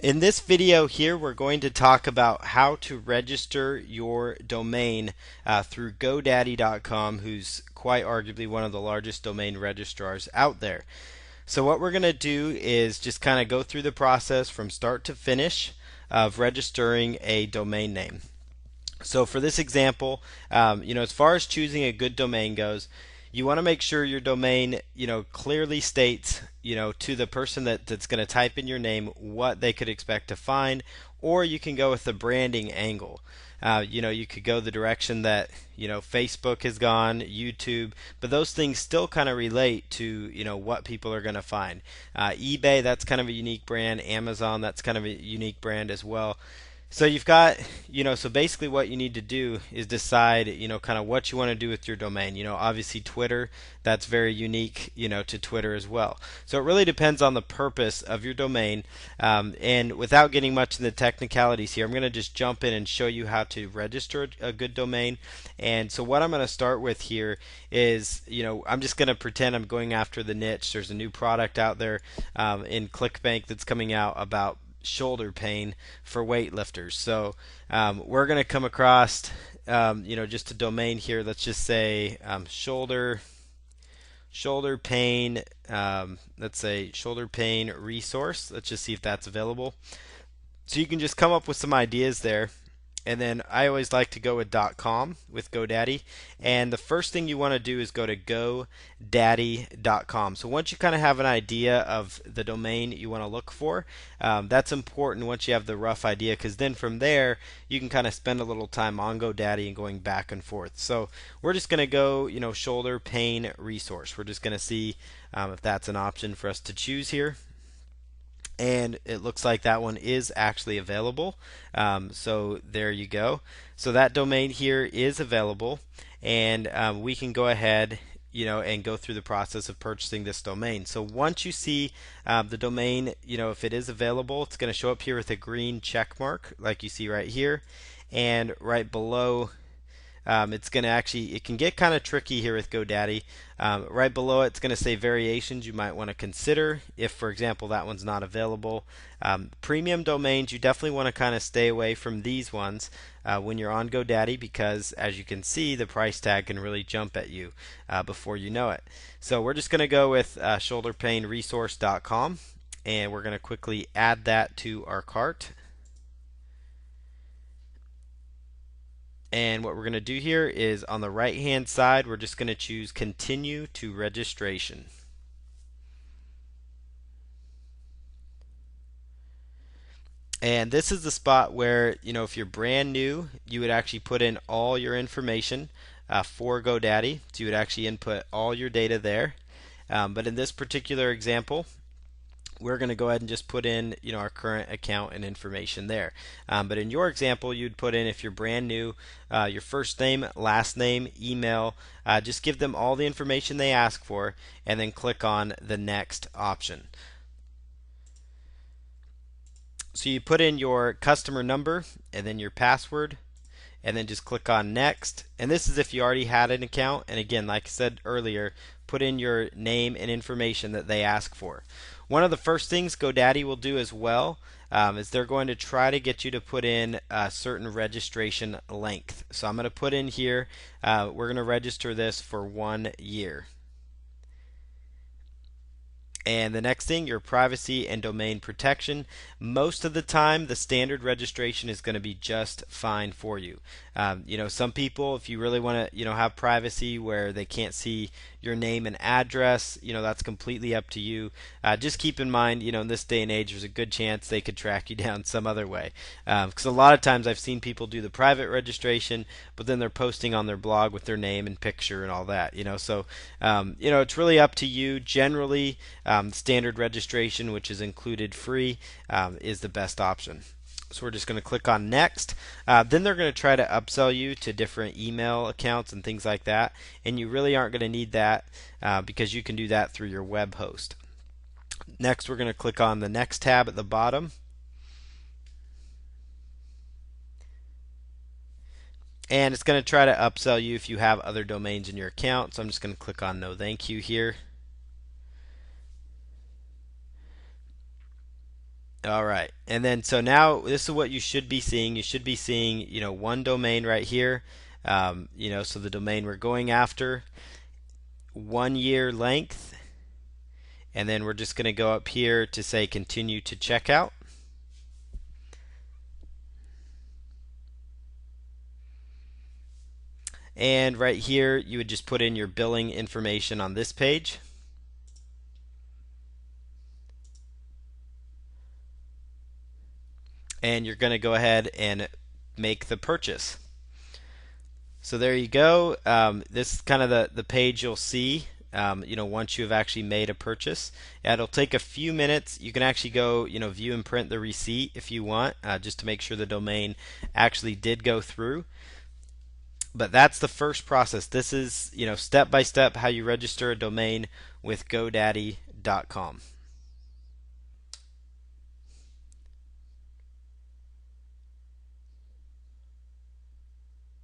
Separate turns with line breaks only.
In this video here, we're going to talk about how to register your domain through GoDaddy.com, who's quite arguably one of the largest domain registrars out there. So what we're going to do is just kind of go through the process from start to finish of registering a domain name. So for this example, as far as choosing a good domain goes, you want to make sure your domain, clearly states, to the person that's going to type in your name what they could expect to find, or you can go with the branding angle. You could go the direction that, Facebook has gone, YouTube, but those things still kind of relate to, what people are going to find. eBay, that's kind of a unique brand. Amazon, that's kind of a unique brand as well. So you've got, so basically what you need to do is decide, kind of what you want to do with your domain. Obviously Twitter, that's very unique, to Twitter as well. So it really depends on the purpose of your domain. And without getting much in the technicalities here, I'm going to just jump in and show you how to register a good domain. And so what I'm going to start with here is, I'm just going to pretend I'm going after the niche. There's a new product out there in ClickBank that's coming out about shoulder pain for weightlifters. So we're going to come across, just a domain here. Let's just say shoulder pain. Let's say shoulder pain resource. Let's just see if that's available. So you can just come up with some ideas there. And then I always like to go with .com with GoDaddy. And the first thing you want to do is go to GoDaddy.com. So once you kind of have an idea of the domain you want to look for, that's important once you have the rough idea, because then from there you can kind of spend a little time on GoDaddy and going back and forth. So we're just going to go, shoulder pain resource. We're just going to see if that's an option for us to choose here. And it looks like that one is actually available. So there you go. So that domain here is available, and we can go ahead, and go through the process of purchasing this domain. So once you see the domain, if it is available, it's going to show up here with a green check mark, like you see right here, and right below. It's going to it can get kind of tricky here with GoDaddy. Right below it, it's going to say variations you might want to consider if, for example, that one's not available. Premium domains, you definitely want to kind of stay away from these ones when you're on GoDaddy, because as you can see, the price tag can really jump at you before you know it. So we're just going to go with shoulderpainresource.com, and we're going to quickly add that to our cart. And what we're going to do here is on the right hand side, we're just going to choose continue to registration. And this is the spot where, if you're brand new, you would actually put in all your information for GoDaddy. So you would actually input all your data there. But in this particular example, we're going to go ahead and just put in, our current account and information there. But in your example, you'd put in, if you're brand new, your first name, last name, email. Just give them all the information they ask for, and then click on the next option. So you put in your customer number and then your password, and then just click on next. And this is if you already had an account. And again, like I said earlier, put in your name and information that they ask for. One of the first things GoDaddy will do as well is they're going to try to get you to put in a certain registration length. So I'm going to put in here, we're going to register this for 1 year. And the next thing, your privacy and domain protection. Most of the time, the standard registration is going to be just fine for you. Some people, if you really want to, have privacy where they can't see your name and address, that's completely up to you. Just keep in mind, in this day and age, there's a good chance they could track you down some other way. Because a lot of times I've seen people do the private registration, but then they're posting on their blog with their name and picture and all that. So it's really up to you. Generally, standard registration, which is included free, is the best option. So we're just going to click on next. Then they're going to try to upsell you to different email accounts and things like that, and you really aren't going to need that because you can do that through your web host. Next, we're going to click on the next tab at the bottom. And it's going to try to upsell you if you have other domains in your account. So I'm just going to click on no thank you here. All right. And then so now this is what you should be seeing. You should be seeing, one domain right here. So the domain we're going after, 1 year length. And then we're just going to go up here to say continue to checkout. And right here, you would just put in your billing information on this page. And you're going to go ahead and make the purchase. So there you go. This is kind of the page you'll see. Once you've actually made a purchase, it'll take a few minutes. You can actually go, view and print the receipt if you want, just to make sure the domain actually did go through. But that's the first process. This is, step by step how you register a domain with GoDaddy.com.